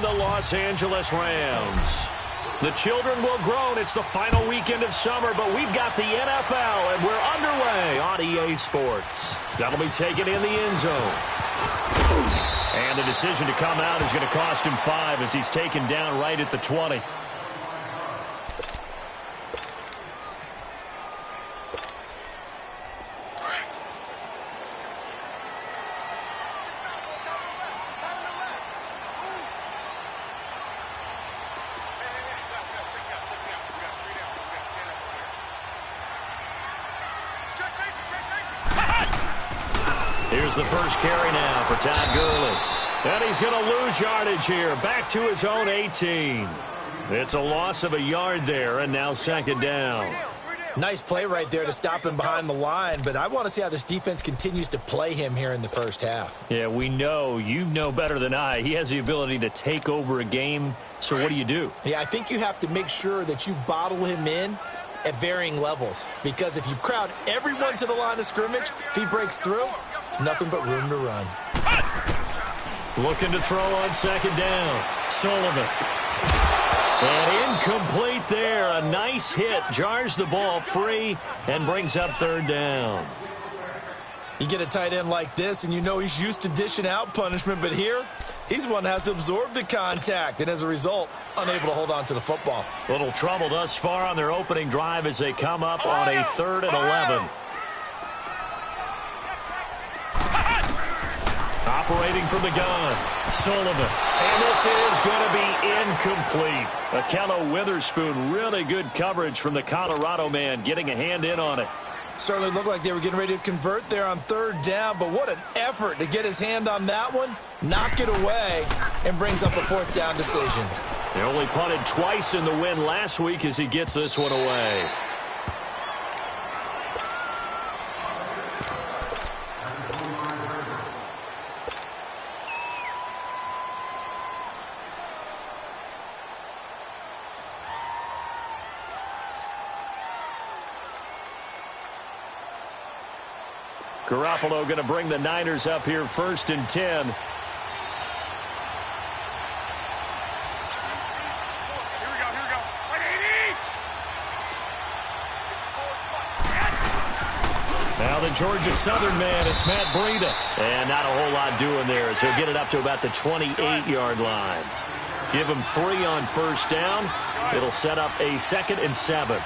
the Los Angeles Rams. The children will groan. It's the final weekend of summer, but we've got the NFL, and we're underway on EA Sports. That'll be taken in the end zone. And the decision to come out is going to cost him 5 as he's taken down right at the 20. Here's the first carry now for Todd Gurley. And he's going to lose yardage here. Back to his own 18. It's a loss of a yard there, and now second down. Nice play right there to stop him behind the line, but I want to see how this defense continues to play him here in the first half. Yeah, we know. You know better than I. He has the ability to take over a game, so what do you do? Yeah, I think you have to make sure that you bottle him in at varying levels, because if you crowd everyone to the line of scrimmage, if he breaks through, there's nothing but room to run. Looking to throw on second down. Sullivan. And incomplete there. A nice hit. Jars the ball free and brings up third down. You get a tight end like this, and you know he's used to dishing out punishment, but here, he's the one that has to absorb the contact, and as a result, unable to hold on to the football. Little trouble thus far on their opening drive as they come up on a 3rd and 11. Operating from the gun, Sullivan. And this is going to be incomplete. Akello Witherspoon, really good coverage from the Colorado man, getting a hand in on it. Certainly looked like they were getting ready to convert there on 3rd down, but what an effort to get his hand on that one, knock it away, and brings up a 4th down decision. They only punted twice in the win last week as he gets this one away. Garoppolo going to bring the Niners up here 1st and 10. Now the Georgia Southern man, it's Matt Breida. And not a whole lot doing there as he'll get it up to about the 28-yard line. Give him 3 on 1st down. It'll set up a 2nd and 7.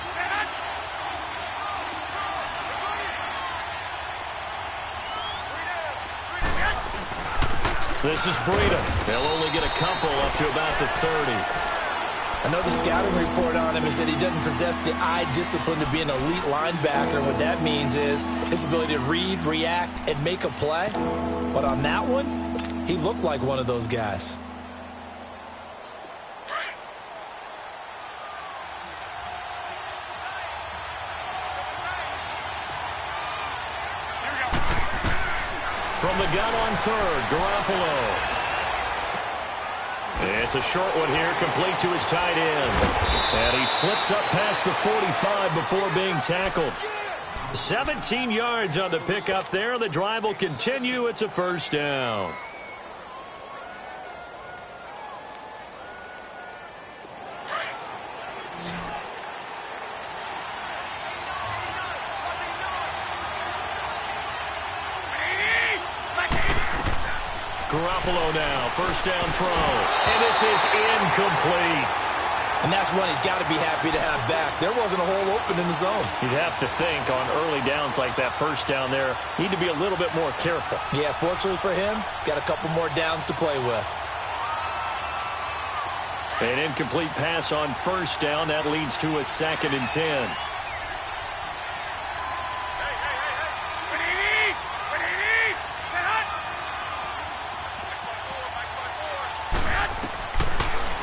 This is Breida. They'll only get a couple up to about the 30. I know the scouting report on him is that he doesn't possess the eye discipline to be an elite linebacker. What that means is his ability to read, react, and make a play. But on that one, he looked like one of those guys. From the gun on 3rd, Garoppolo. It's a short one here, complete to his tight end. And he slips up past the 45 before being tackled. 17 yards on the pickup there. The drive will continue. It's a 1st down. Garoppolo now, 1st down throw. And this is incomplete. And that's one he's got to be happy to have back. There wasn't a hole open in the zone. You'd have to think on early downs like that 1st down there, need to be a little bit more careful. Yeah, fortunately for him, got a couple more downs to play with. An incomplete pass on 1st down. That leads to a 2nd and 10.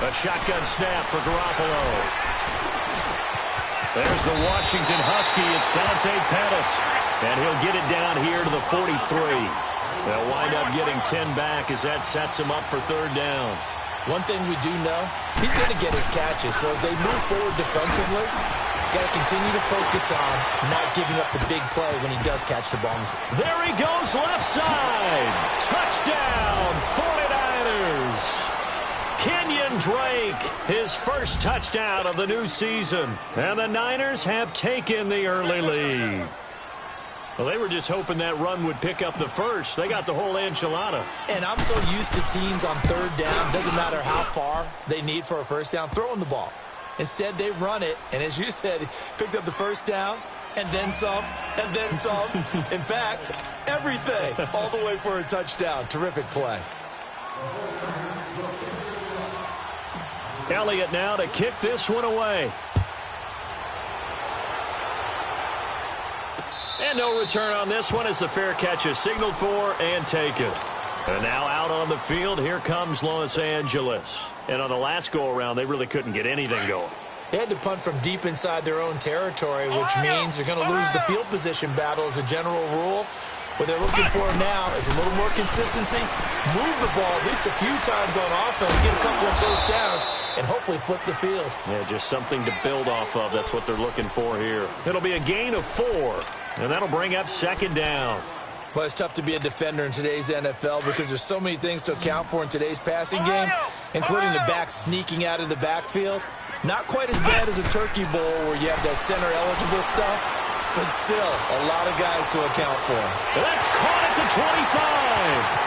A shotgun snap for Garoppolo. There's the Washington Husky. It's Dante Pettis. And he'll get it down here to the 43. They'll wind up getting 10 back as that sets him up for 3rd down. One thing we do know, he's going to get his catches. So as they move forward defensively, got to continue to focus on not giving up the big play when he does catch the ball. There he goes, left side. Touchdown, 49ers. Can Kenyan Drake, his first touchdown of the new season. And the Niners have taken the early lead. Well, they were just hoping that run would pick up the first. They got the whole enchilada. And I'm so used to teams on third down, doesn't matter how far they need for a first down, throwing the ball. Instead, they run it, and as you said, picked up the first down, and then some, and then some. In fact, everything, all the way for a touchdown. Terrific play. Elliott now to kick this one away. And no return on this one as the fair catch is signaled for and taken. And now out on the field, here comes Los Angeles. And on the last go-around, they really couldn't get anything going. They had to punt from deep inside their own territory, which means they're going to lose the field position battle as a general rule. What they're looking for now is a little more consistency, move the ball at least a few times on offense, get a couple of first downs, and hopefully flip the field. Yeah, just something to build off of. That's what they're looking for here. It'll be a gain of 4, and that'll bring up second down. Well, it's tough to be a defender in today's NFL because there's so many things to account for in today's passing game, including the back sneaking out of the backfield. Not quite as bad as a turkey bowl where you have that center-eligible stuff, but still a lot of guys to account for. That's caught at the 25.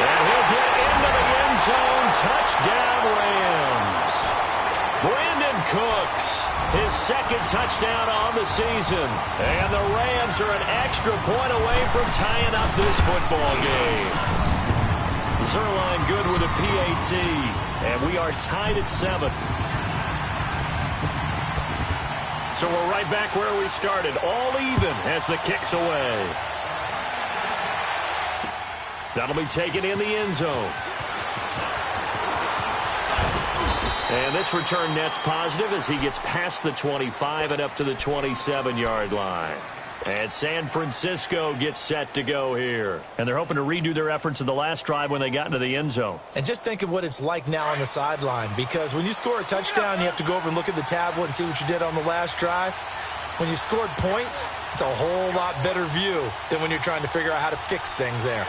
And he'll get into the end zone. Touchdown, Rams. Brandon Cooks, his second touchdown on the season. And the Rams are an extra point away from tying up this football game. Zerline good with a PAT. And we are tied at 7. So we're right back where we started, all even as the kick's away. That'll be taken in the end zone. And this return net's positive as he gets past the 25 and up to the 27-yard line. And San Francisco gets set to go here. And they're hoping to redo their efforts in the last drive when they got into the end zone. And just think of what it's like now on the sideline, because when you score a touchdown, you have to go over and look at the tablet and see what you did on the last drive. When you scored points, it's a whole lot better view than when you're trying to figure out how to fix things there.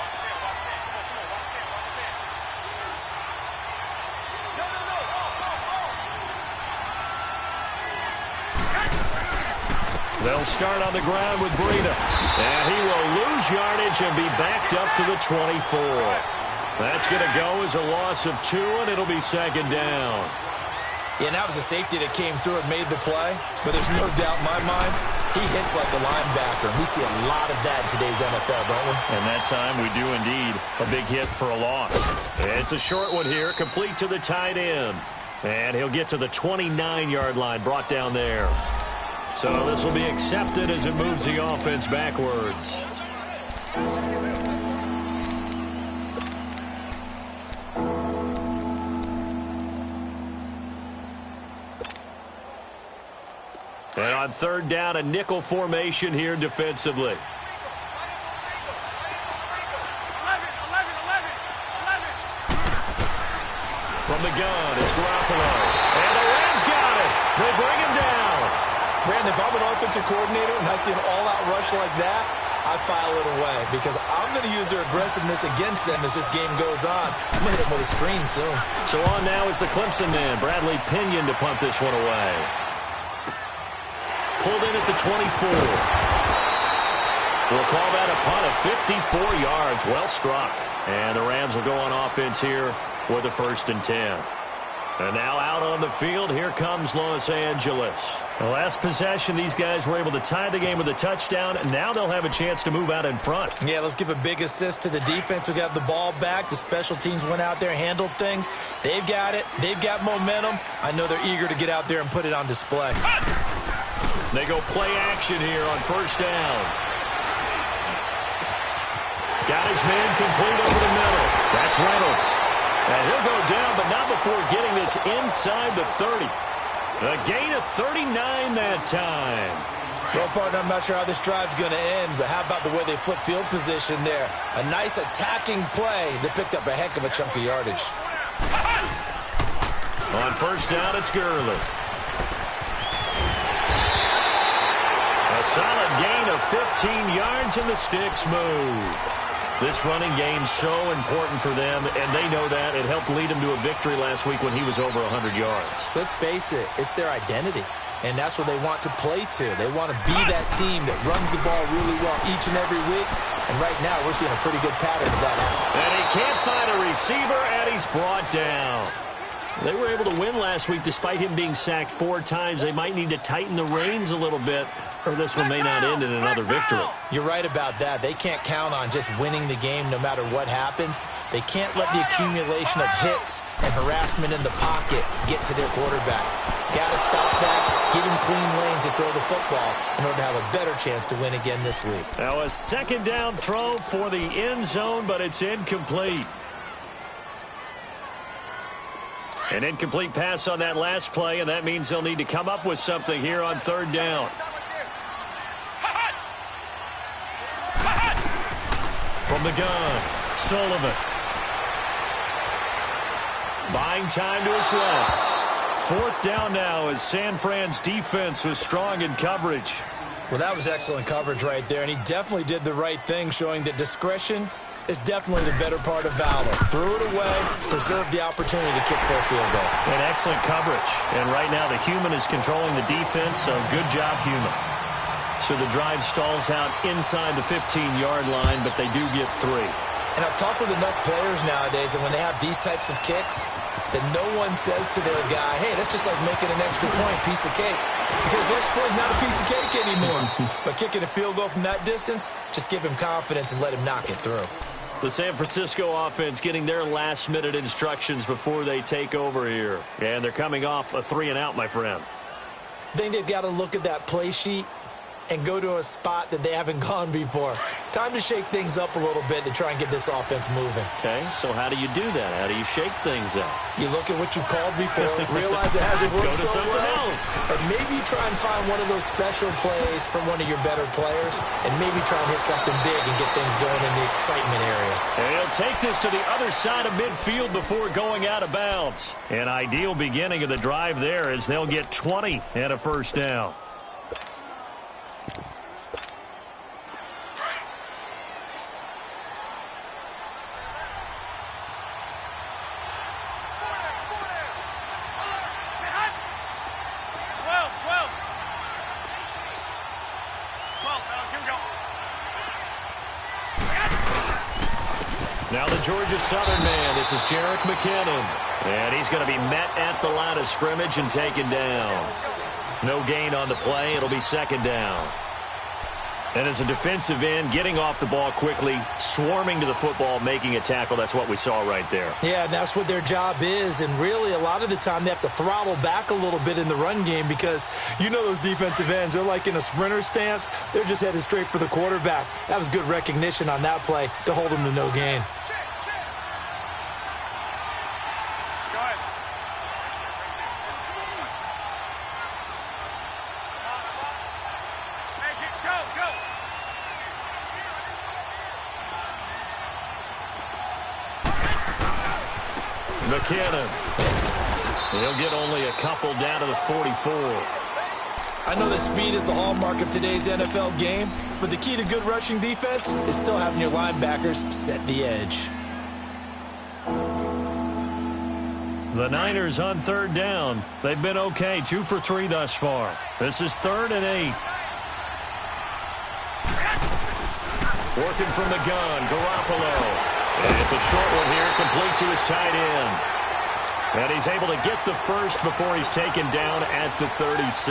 They'll start on the ground with Breida. And he will lose yardage and be backed up to the 24. That's going to go as a loss of 2, and it'll be second down. Yeah, and that was a safety that came through and made the play. But there's no doubt in my mind, he hits like a linebacker. We see a lot of that in today's NFL, don't we? And that time we do indeed. A big hit for a loss. It's a short one here, complete to the tight end. And he'll get to the 29-yard line, brought down there. So this will be accepted as it moves the offense backwards. And on third down, a nickel formation here defensively. From the gun, it's Garoppolo. And the Rams got it. They bring him down. Brandon, if I'm an offensive coordinator and I see an all-out rush like that, I file it away because I'm going to use their aggressiveness against them as this game goes on. I'm going to hit them with a screen soon. So on now is the Clemson man, Bradley Pinion, to punt this one away. Pulled in at the 24. We'll call that a punt of 54 yards. Well struck. And the Rams will go on offense here with a 1st and 10. And now out on the field, here comes Los Angeles. The last possession, these guys were able to tie the game with a touchdown, and now they'll have a chance to move out in front. Yeah, let's give a big assist to the defense who got the ball back. The special teams went out there, handled things. They've got it. They've got momentum. I know they're eager to get out there and put it on display. They go play action here on 1st down. Got his man complete over the middle. That's Reynolds. And he'll go down, but not before getting this inside the 30. A gain of 39 that time. Well, partner, I'm not sure how this drive's going to end, but how about the way they flip field position there? A nice attacking play that picked up a heck of a chunk of yardage. On 1st down, it's Gurley. A solid gain of 15 yards, and the sticks move. This running game's so important for them, and they know that. It helped lead them to a victory last week when he was over 100 yards. Let's face it, it's their identity, and that's what they want to play to. They want to be that team that runs the ball really well each and every week, and right now we're seeing a pretty good pattern of that happen. And he can't find a receiver, and he's brought down. They were able to win last week despite him being sacked 4 times. They might need to tighten the reins a little bit, or this one may not end in another victory. You're right about that. They can't count on just winning the game no matter what happens. They can't let the accumulation of hits and harassment in the pocket get to their quarterback. Got to stop that, give him clean lanes to throw the football in order to have a better chance to win again this week. Now a second down throw for the end zone, but it's incomplete. An incomplete pass on that last play, and that means they'll need to come up with something here on third down. From the gun, Sullivan. Buying time to his left. 4th down now as San Fran's defense was strong in coverage. Well, that was excellent coverage right there, and he definitely did the right thing, showing that discretion is definitely the better part of valor. Threw it away, preserved the opportunity to kick for a field goal. And excellent coverage. And right now the human is controlling the defense, so good job, human. So the drive stalls out inside the 15-yard line, but they do get 3. And I've talked with enough players nowadays, and when they have these types of kicks, that no one says to their guy, hey, that's just like making an extra point, piece of cake. Because the extra point is not a piece of cake anymore. But kicking a field goal from that distance, just give him confidence and let him knock it through. The San Francisco offense getting their last-minute instructions before they take over here. And they're coming off a 3-and-out, my friend. I think they've got to look at that play sheet and go to a spot that they haven't gone before. Time to shake things up a little bit to try and get this offense moving. Okay, so how do you do that? How do you shake things up? You look at what you called before, realize it hasn't worked so well, and maybe try and find one of those special plays from one of your better players, and maybe try and hit something big and get things going in the excitement area. And he'll take this to the other side of midfield before going out of bounds. An ideal beginning of the drive there as they'll get 20 and a first down. Now the Georgia Southern man, this is Jerick McKinnon. And he's going to be met at the line of scrimmage and taken down. No gain on the play. It'll be second down. And as a defensive end, getting off the ball quickly, swarming to the football, making a tackle, that's what we saw right there. Yeah, and that's what their job is. And really, a lot of the time, they have to throttle back a little bit in the run game because you know those defensive ends, they're like in a sprinter stance. They're just headed straight for the quarterback. That was good recognition on that play to hold them to no gain. McKinnon. He'll get only a couple down to the 44. I know that speed is the hallmark of today's NFL game, but the key to good rushing defense is still having your linebackers set the edge. The Niners on third down. They've been okay, 2 for 3 thus far. This is 3rd and 8. Working from the gun, Garoppolo. And it's a short one here, complete to his tight end. And he's able to get the first before he's taken down at the 36.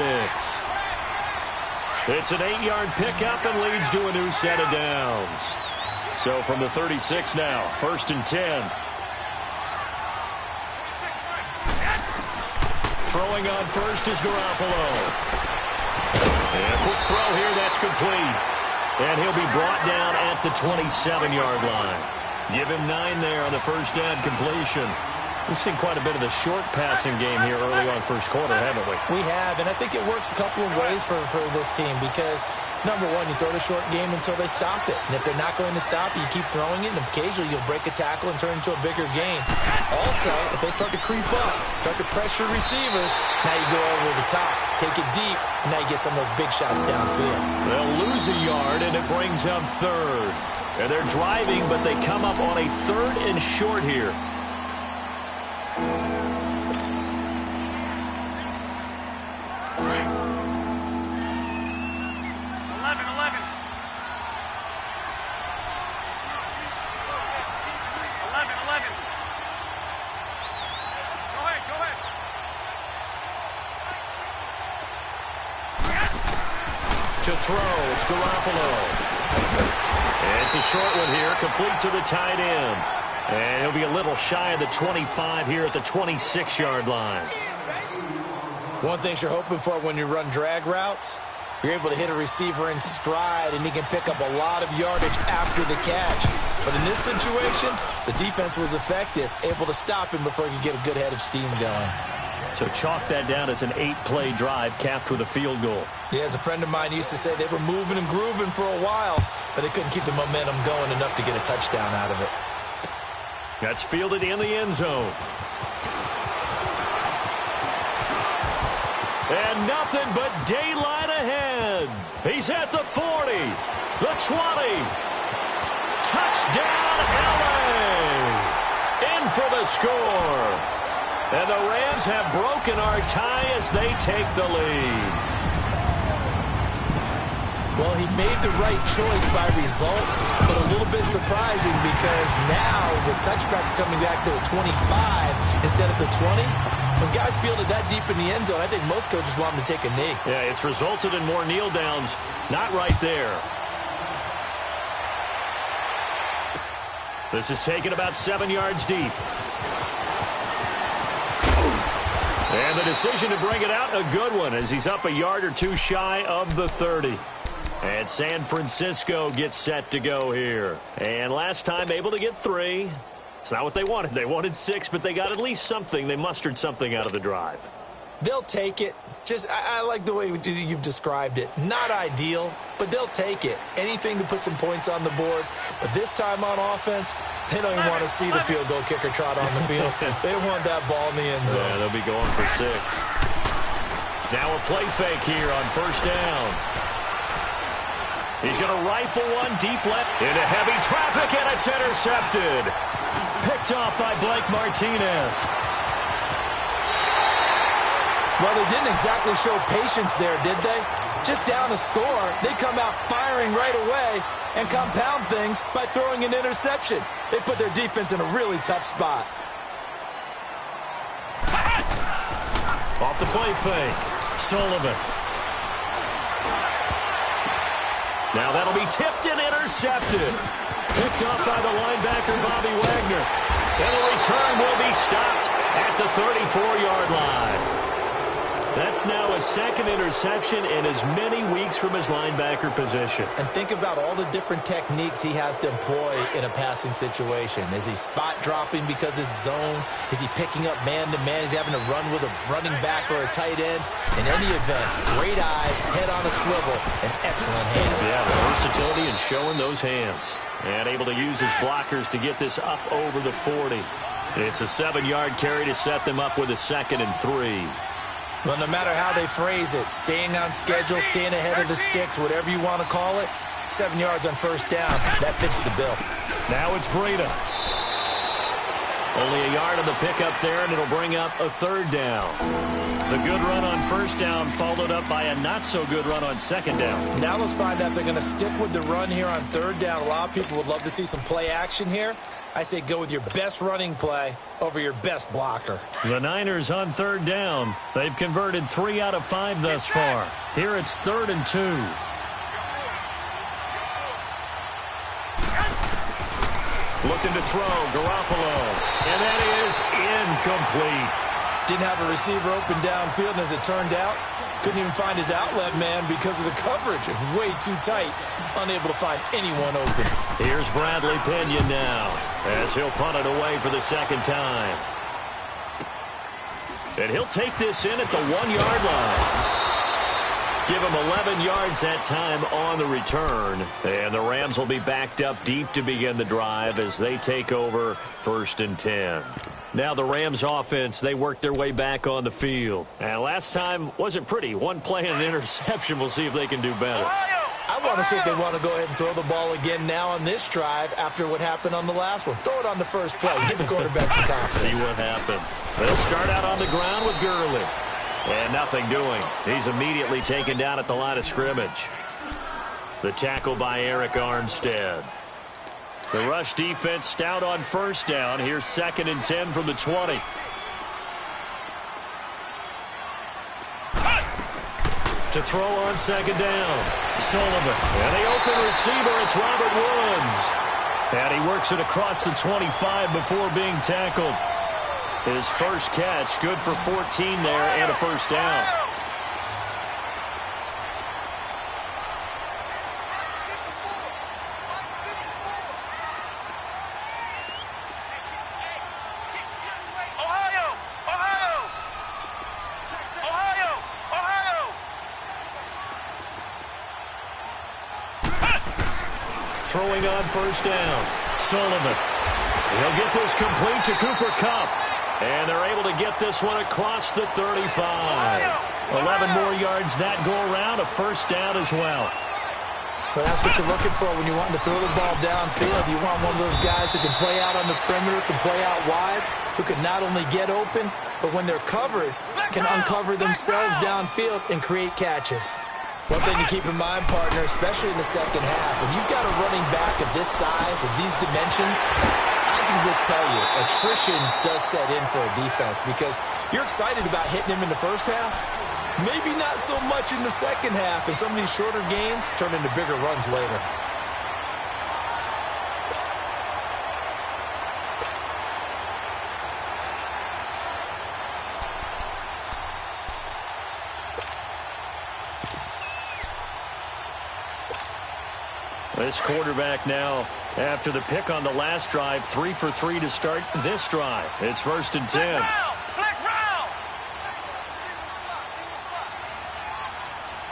It's an 8-yard pickup and leads to a new set of downs. So from the 36 now, 1st and 10. Throwing on first is Garoppolo. And a quick throw here, that's complete. And he'll be brought down at the 27-yard line. Give him 9 there on the first down completion. We've seen quite a bit of the short passing game here early on first quarter, haven't we? We have, and I think it works a couple of ways for this team because Number one, you throw the short game until they stop it. And if they're not going to stop it, you keep throwing it, and occasionally you'll break a tackle and turn into a bigger game. Also, if they start to creep up, start to pressure receivers, now you go over the top, take it deep, and now you get some of those big shots downfield. They'll lose a yard, and it brings up third. And they're driving, but they come up on a 3rd and short here. To throw, it's Garoppolo. And it's a short one here, complete to the tight end. And he'll be a little shy of the 25 here at the 26-yard line. One thing you're hoping for when you run drag routes, you're able to hit a receiver in stride, and he can pick up a lot of yardage after the catch. But in this situation, the defense was effective, able to stop him before he could get a good head of steam going. So chalk that down as an 8-play drive capped with a field goal. Yeah, as a friend of mine used to say, they were moving and grooving for a while, but they couldn't keep the momentum going enough to get a touchdown out of it. That's fielded in the end zone. And nothing but daylight ahead. He's at the 40, the 20. Touchdown, LA! In for the score. And the Rams have broken our tie as they take the lead. Well, he made the right choice by result, but a little bit surprising because now with touchbacks coming back to the 25 instead of the 20, when guys fielded that deep in the end zone, I think most coaches want them to take a knee. Yeah, it's resulted in more kneel downs. Not right there. This is taken about 7 yards deep. And the decision to bring it out, a good one, as he's up a yard or two shy of the 30. And San Francisco gets set to go here. And last time able to get 3. It's not what they wanted. They wanted 6, but they got at least something. They mustered something out of the drive. They'll take it. I like the way you've described it. Not ideal, but they'll take it. Anything to put some points on the board. But this time on offense, they don't even want to see the field goal kicker trot on the field. They want that ball in the end zone. Yeah, they'll be going for 6. Now a play fake here on first down. He's going to rifle one deep left into heavy traffic, and it's intercepted. Picked off by Blake Martinez. Well, they didn't exactly show patience there, did they? Just down a score, they come out firing right away and compound things by throwing an interception. They put their defense in a really tough spot. Off the play fake, Sullivan. Now that'll be tipped and intercepted. Picked off by the linebacker, Bobby Wagner. And the return will be stopped at the 34-yard line. That's now a second interception in as many weeks from his linebacker position. And think about all the different techniques he has to employ in a passing situation. Is he spot dropping because it's zone? Is he picking up man-to-man? Is he having to run with a running back or a tight end? In any event, great eyes, head on a swivel, and excellent hands. Yeah, the versatility and showing those hands. And able to use his blockers to get this up over the 40. It's a 7-yard carry to set them up with a 2nd and 3. Well, no matter how they phrase it, staying on schedule, staying ahead of the sticks, whatever you want to call it, 7 yards on first down, that fits the bill. Now it's Breida. Only a yard on the pickup there, and it'll bring up a 3rd down. The good run on first down followed up by a not-so-good run on 2nd down. Now let's find out if they're going to stick with the run here on 3rd down. A lot of people would love to see some play action here. I say go with your best running play over your best blocker. The Niners on 3rd down. They've converted 3 out of 5 thus far. Here it's 3rd and 2. Looking to throw, Garoppolo. And that is incomplete. Didn't have a receiver open downfield, and as it turned out, couldn't even find his outlet man because of the coverage. It was way too tight, unable to find anyone open. Here's Bradley Pinion now, as he'll punt it away for the 2nd time. And he'll take this in at the 1-yard line. Give them 11 yards that time on the return. And the Rams will be backed up deep to begin the drive as they take over 1st and 10. Now the Rams offense, they work their way back on the field. And last time wasn't pretty. One play and an interception. We'll see if they can do better. I want to see if they want to go ahead and throw the ball again now on this drive after what happened on the last one. Throw it on the first play. Give the quarterback some confidence. See what happens. They'll start out on the ground with Gurley. And nothing doing. He's immediately taken down at the line of scrimmage. The tackle by Eric Armstead. The rush defense stout on 1st down. Here's 2nd and 10 from the 20. To throw on 2nd down. Sullivan. And the open receiver, it's Robert Woods. And he works it across the 25 before being tackled. His first catch, good for 14 there and a 1st down. Throwing on 1st down. Sullivan. He'll get this complete to Cooper Kupp. And they're able to get this one across the 35. 11 more yards that go around, a 1st down as well. But that's what you're looking for when you want to throw the ball downfield. You want one of those guys who can play out on the perimeter, can play out wide, who can not only get open, but when they're covered, can uncover themselves downfield and create catches. One thing to keep in mind, partner, especially in the second half, when you've got a running back of this size, of these dimensions, I can just tell you, attrition does set in for a defense because you're excited about hitting him in the first half. Maybe not so much in the second half, and some of these shorter gains turn into bigger runs later. This quarterback now, after the pick on the last drive, 3 for 3 to start this drive. It's 1st and 10. Flex round!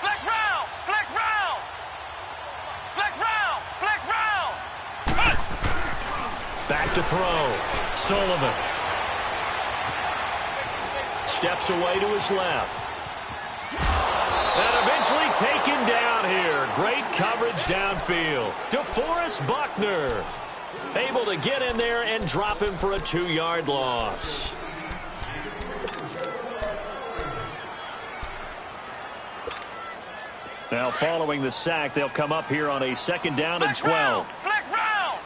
Flex round! Flex round! Flex round! Flex round! Back to throw. Sullivan. Steps away to his left. And eventually taken down here. Great coverage downfield. DeForest Buckner able to get in there and drop him for a 2-yard loss. Now following the sack, they'll come up here on a 2nd down and 12. Flex round!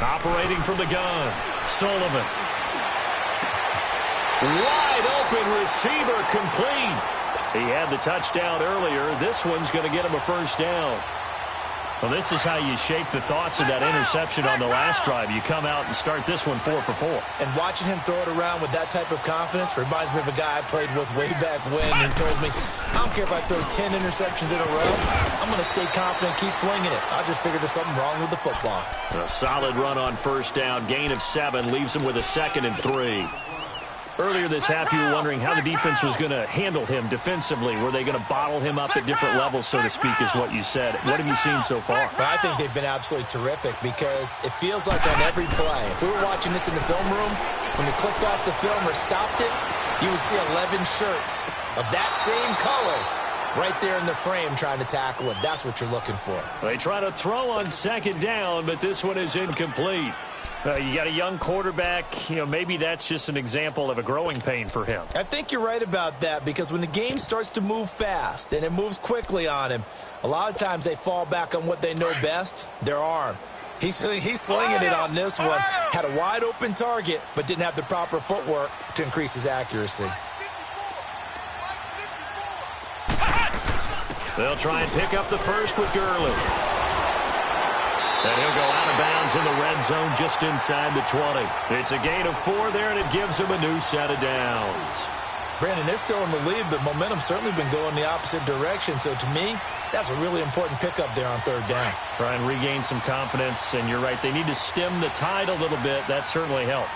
Operating from the gun. Sullivan. Wide open receiver complete. He had the touchdown earlier. This one's going to get him a 1st down. Well, this is how you shape the thoughts of that interception on the last drive. You come out and start this one 4 for 4. And watching him throw it around with that type of confidence reminds me of a guy I played with way back when and told me, I don't care if I throw 10 interceptions in a row. I'm going to stay confident, keep flinging it. I just figured there's something wrong with the football. A solid run on 1st down. Gain of 7 leaves him with a 2nd and 3. Earlier this half, you were wondering how the defense was going to handle him defensively. Were they going to bottle him up at different levels, so to speak, is what you said. What have you seen so far? Well, I think they've been absolutely terrific because it feels like on every play, if we were watching this in the film room, when we clicked off the film or stopped it, you would see 11 shirts of that same color right there in the frame trying to tackle it. That's what you're looking for. They try to throw on 2nd down, but this one is incomplete. You got a young quarterback. Maybe that's just an example of a growing pain for him. I think you're right about that because when the game starts to move fast and it moves quickly on him, a lot of times they fall back on what they know best, their arm. He's slinging it on this one. Had a wide open target, but didn't have the proper footwork to increase his accuracy. They'll try and pick up the first with Gurley. And he'll go out of bounds in the red zone just inside the 20. It's a gain of 4 there, and it gives him a new set of downs. Brandon, they're still in the lead, but momentum's certainly been going the opposite direction. So to me, that's a really important pickup there on 3rd down. Try and regain some confidence, and you're right. They need to stem the tide a little bit. That certainly helped.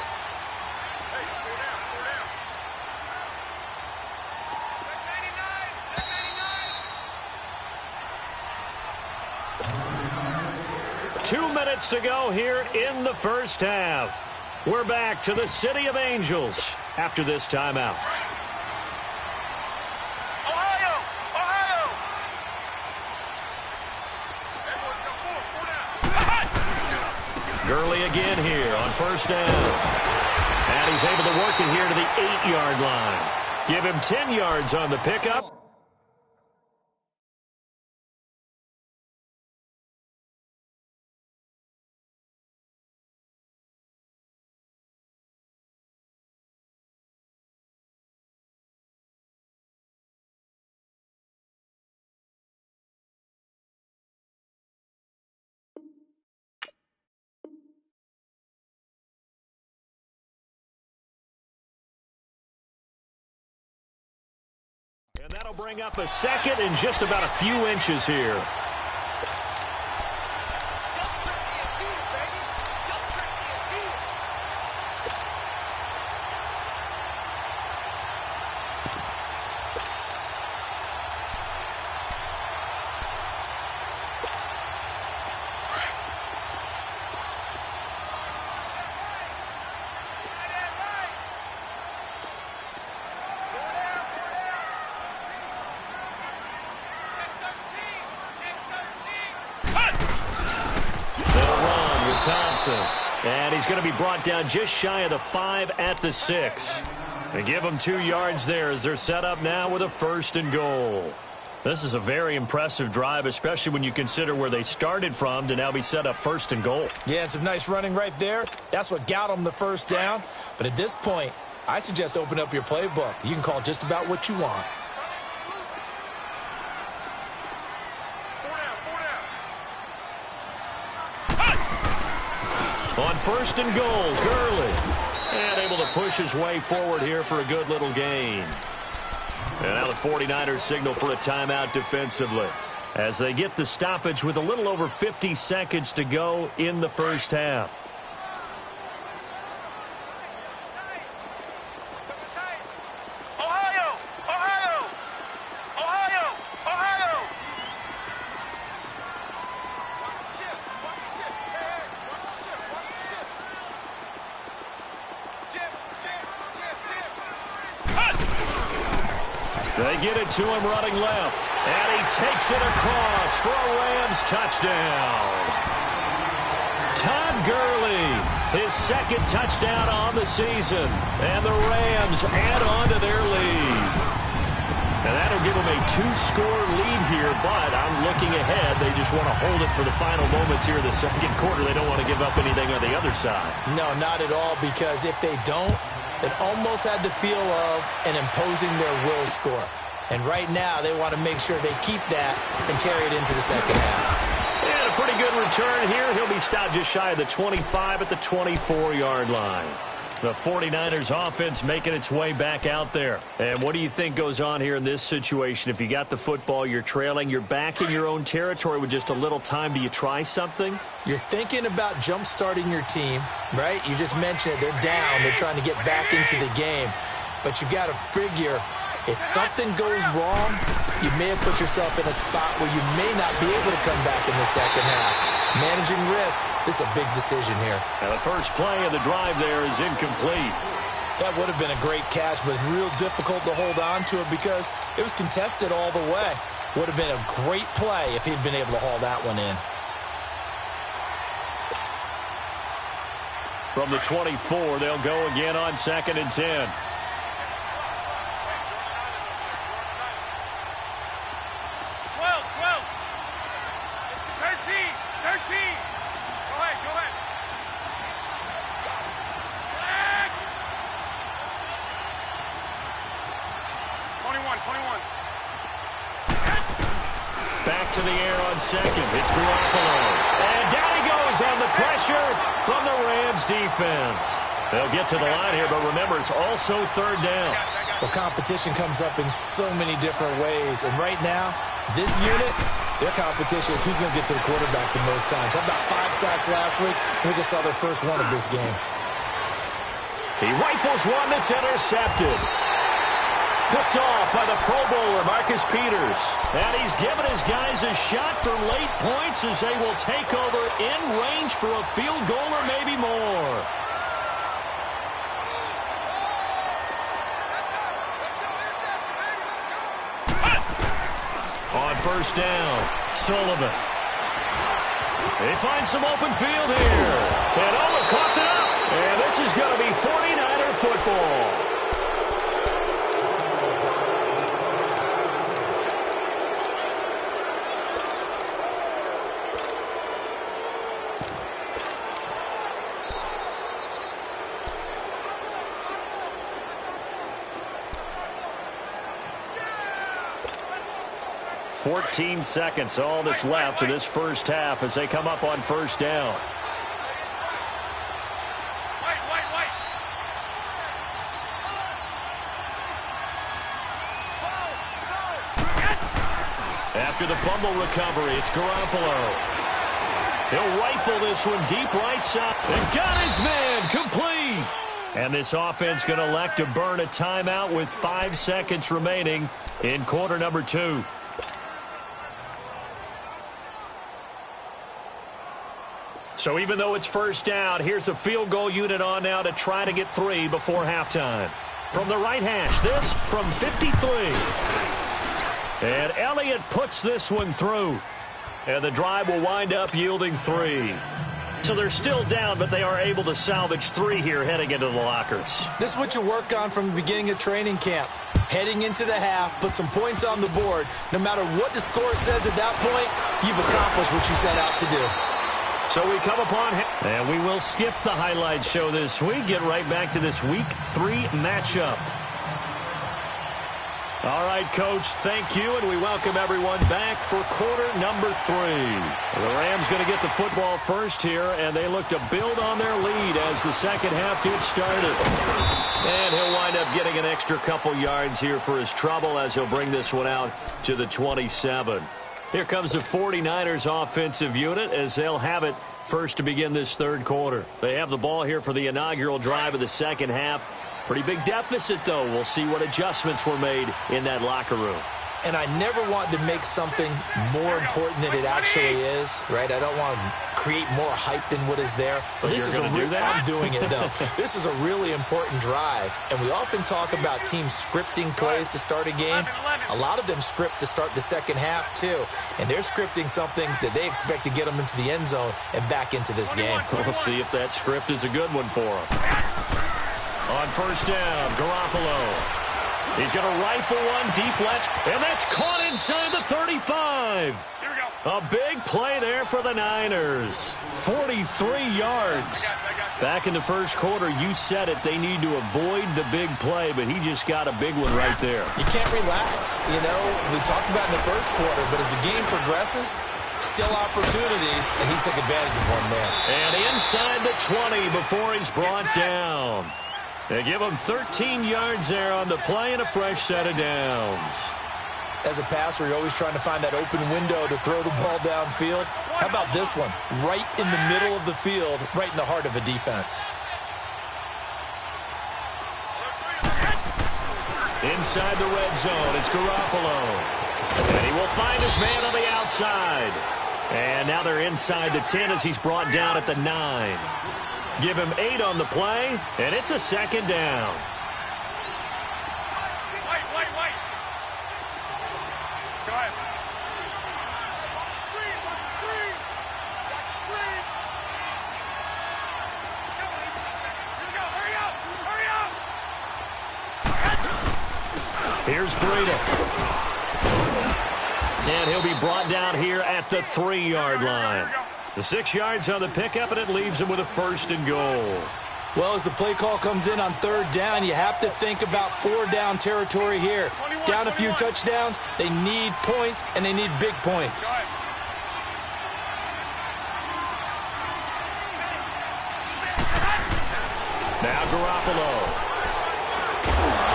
minutes to go here in the first half. We're back to the City of Angels after this timeout. Ohio! Ohio! Gurley again here on first down. And he's able to work it here to the 8-yard line. Give him 10 yards on the pickup. And that'll bring up a second and just about a few inches here. Thompson. And he's going to be brought down just shy of the 5 at the 6. They give him 2 yards there as they're set up now with a 1st and goal. This is a very impressive drive, especially when you consider where they started from to now be set up 1st and goal. Yeah, and some nice running right there. That's what got them the first down. But at this point, I suggest open up your playbook. You can call just about what you want. On 1st and goal, Gurley. And able to push his way forward here for a good little gain. And now the 49ers signal for a timeout defensively as they get the stoppage with a little over 50 seconds to go in the first half. Ohio! Ohio! Ohio! Ohio! They get it to him running left. And he takes it across for a Rams touchdown. Todd Gurley, his 2nd touchdown on the season. And the Rams add on to their lead. And that'll give them a 2-score lead here, but I'm looking ahead. They just want to hold it for the final moments here in the 2nd quarter. They don't want to give up anything on the other side. No, not at all, because if they don't, it almost had the feel of an imposing their will score. And right now, they want to make sure they keep that and carry it into the second half. And a pretty good return here. He'll be stopped just shy of the 25 at the 24-yard line. The 49ers offense making its way back out there. And what do you think goes on here in this situation? If you got the football, you're trailing, you're back in your own territory with just a little time. Do you try something? You're thinking about jump-starting your team, right? You just mentioned it. They're down. They're trying to get back into the game. But you got to figure if something goes wrong, you may have put yourself in a spot where you may not be able to come back in the second half. Managing risk, this is a big decision here. And the first play of the drive there is incomplete. That would have been a great catch, but it's real difficult to hold on to it because it was contested all the way. Would have been a great play if he'd been able to haul that one in. From the 24, they'll go again on 2nd and 10. Back to the air on 2nd. It's Garoppolo. And down he goes on the pressure from the Rams defense. They'll get to the line here, but remember, it's also 3rd down. Well, competition comes up in so many different ways. And right now, this unit, their competition is who's going to get to the quarterback the most times. How about 5 sacks last week? We just saw their first one of this game. He rifles one that's intercepted. Picked off by the Pro Bowler, Marcus Peters. And he's given his guys a shot for late points as they will take over in range for a field goal or maybe more. On first down, Sullivan. They find some open field here. And Owen coughed it up. And this is going to be 49er football. Fourteen seconds, all that's left of this first half as they come up on first down. After the fumble recovery, it's Garoppolo. He'll rifle this one deep right side. And got his man complete. And this offense going to elect to burn a timeout with 5 seconds remaining in quarter number 2. So even though it's first down, here's the field goal unit on now to try to get 3 before halftime. From the right hash, this from 53. And Elliott puts this one through. And the drive will wind up yielding 3. So they're still down, but they are able to salvage 3 here heading into the lockers. This is what you work on from the beginning of training camp. Heading into the half, put some points on the board. No matter what the score says at that point, you've accomplished what you set out to do. So we come upon him, and we will skip the highlight show this week. Get right back to this Week 3 matchup. All right, Coach, thank you, and we welcome everyone back for quarter number 3. The Rams going to get the football first here, and they look to build on their lead as the second half gets started. And he'll wind up getting an extra couple yards here for his trouble as he'll bring this one out to the 27. Here comes the 49ers offensive unit as they'll have it first to begin this third quarter. They have the ball here for the inaugural drive of the second half. Pretty big deficit, though. We'll see what adjustments were made in that locker room. And I never want to make something more important than it actually is, right? I don't want to create more hype than what is there. But this is I'm doing it, though. This is a really important drive. And we often talk about teams scripting plays to start a game. A lot of them script to start the second half, too. And they're scripting something that they expect to get them into the end zone and back into this game. We'll see if that script is a good one for them. On first down, Garoppolo. He's going to rifle one deep left, and that's caught inside the 35. Here we go. A big play there for the Niners. 43 yards. Back in the first quarter, you said it, they need to avoid the big play, but he just got a big one right there. You can't relax. You know, we talked about in the first quarter, but as the game progresses, still opportunities, and he took advantage of one there. And inside the 20 before he's brought down. They give him 13 yards there on the play and a fresh set of downs. As a passer, you're always trying to find that open window to throw the ball downfield. How about this one? Right in the middle of the field, right in the heart of a defense. Inside the red zone, it's Garoppolo. And he will find his man on the outside. And now they're inside the 10 as he's brought down at the 9. Give him 8 on the play, and it's a second down. Wait. Go ahead. Hurry up. Here's Breida. And he'll be brought down here at the 3-yard line. The 6 yards on the pickup, and it leaves him with a first and goal. Well, as the play call comes in on third down, you have to think about 4-down territory here. Down a few touchdowns, they need points, and they need big points. Now Garoppolo.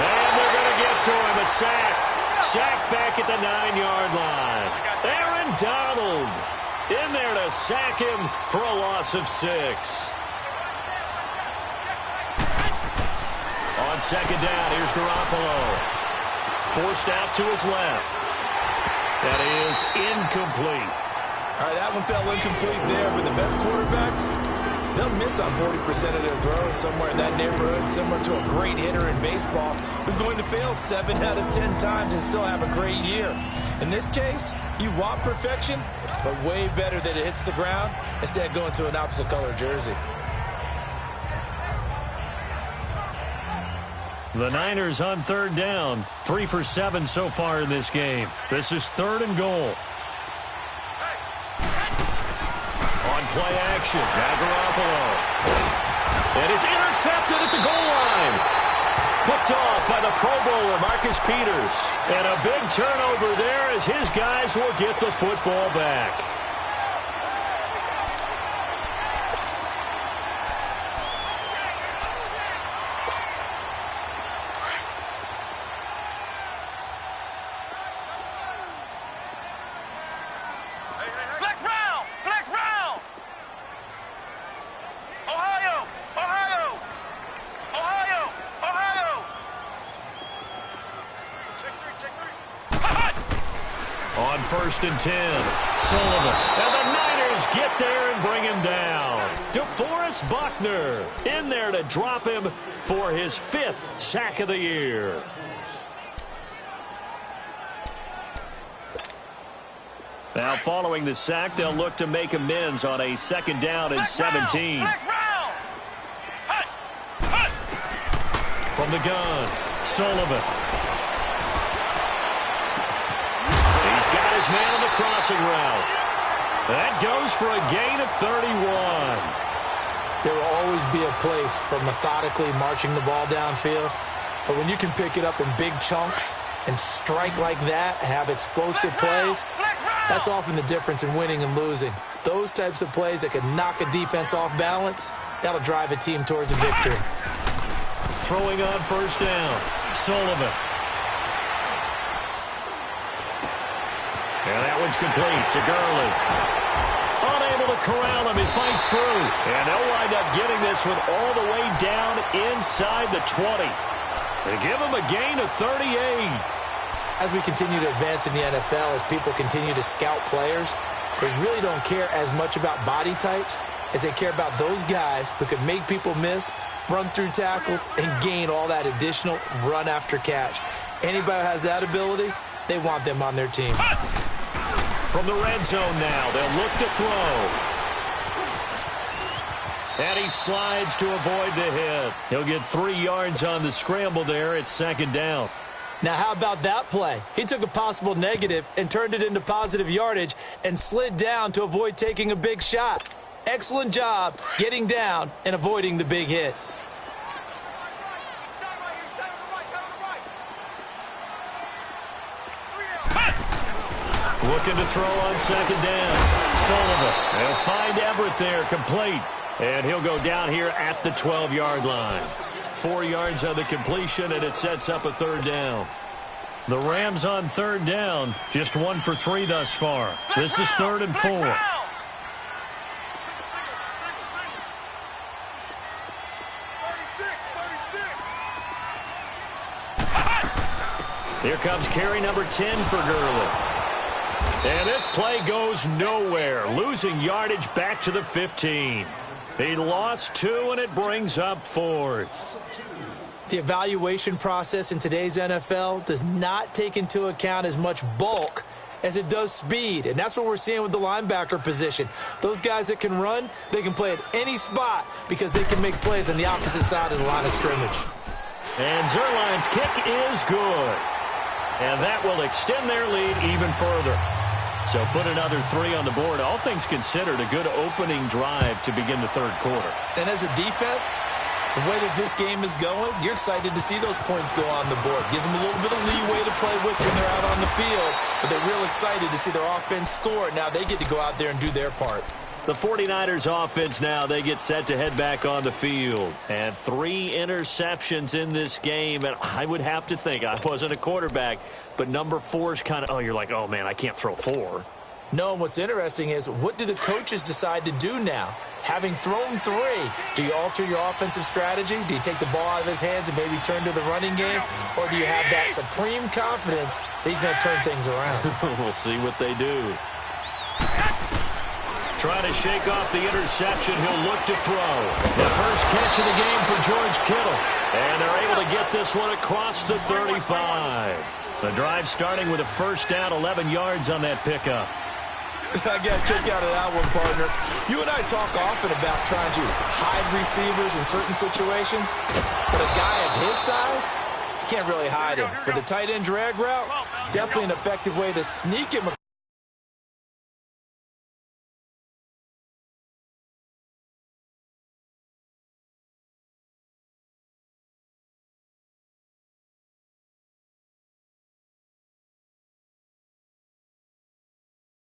And they're going to get to him. A sack. Sack back at the 9-yard line. Aaron Donald in there to sack him for a loss of 6. On second down, here's Garoppolo. forced out to his left. That is incomplete. All right, that one fell incomplete there, but the best quarterbacks, they'll miss on 40% of their throws somewhere in that neighborhood, similar to a great hitter in baseball who's going to fail 7 out of 10 times and still have a great year. In this case, you want perfection, but way better that it hits the ground instead of going to an opposite color jersey. The Niners on third down, 3 for 7 so far in this game. This is 3rd and goal. Play action. Now Garoppolo. And it's intercepted at the goal line. Picked off by the Pro Bowler, Marcus Peters. And a big turnover there as his guys will get the football back. On 1st and 10, Sullivan. And the Niners get there and bring him down. DeForest Buckner in there to drop him for his 5th sack of the year. Now following the sack, they'll look to make amends on a 2nd down and 17. From the gun, Sullivan. His man on the crossing route. That goes for a gain of 31. There will always be a place for methodically marching the ball downfield, but when you can pick it up in big chunks and strike like that, have explosive plays, that's often the difference in winning and losing. Those types of plays that can knock a defense off balance, that'll drive a team towards a victory. Throwing on 1st down, Sullivan. And that one's complete to Gurley. Unable to corral him. He fights through. And they'll wind up getting this one all the way down inside the 20. They give him a gain of 38. As we continue to advance in the NFL, as people continue to scout players, they really don't care as much about body types as they care about those guys who can make people miss, run through tackles, and gain all that additional run after catch. Anybody who has that ability, they want them on their team. From the red zone now, they'll look to throw. And he slides to avoid the hit. He'll get 3 yards on the scramble there. It's 2nd down. Now, how about that play? He took a possible negative and turned it into positive yardage and slid down to avoid taking a big shot. Excellent job getting down and avoiding the big hit. Looking to throw on 2nd down. Sullivan. They'll find Everett there, complete. And he'll go down here at the 12-yard line. 4 yards on the completion, and it sets up a 3rd down. The Rams on 3rd down, just 1 for 3 thus far. This is 3rd and 4. Here comes carry number 10 for Gurley. And this play goes nowhere, losing yardage back to the 15. He lost 2, and it brings up 4th. The evaluation process in today's NFL does not take into account as much bulk as it does speed, and that's what we're seeing with the linebacker position. Those guys that can run, they can play at any spot because they can make plays on the opposite side of the line of scrimmage. And Zuerlein's kick is good. And that will extend their lead even further. So put another 3 on the board. All things considered, a good opening drive to begin the 3rd quarter. And as a defense, the way that this game is going, you're excited to see those points go on the board. Gives them a little bit of leeway to play with when they're out on the field, but they're real excited to see their offense score. Now they get to go out there and do their part. The 49ers offense now, they get set to head back on the field. And 3 interceptions in this game. And I would have to think, I wasn't a quarterback, but number 4 is kind of, oh, you're like, oh, man, I can't throw 4. No, what's interesting is, what do the coaches decide to do now? Having thrown 3, do you alter your offensive strategy? Do you take the ball out of his hands and maybe turn to the running game? Or do you have that supreme confidence that he's going to turn things around? We'll see what they do. Trying to shake off the interception. He'll look to throw. The first catch of the game for George Kittle. And they're able to get this one across the 35. The drive starting with a first down, 11 yards on that pickup. I got a kick out of that one, partner. You and I talk often about trying to hide receivers in certain situations, but a guy of his size, you can't really hide him. But the tight end drag route, definitely an effective way to sneak him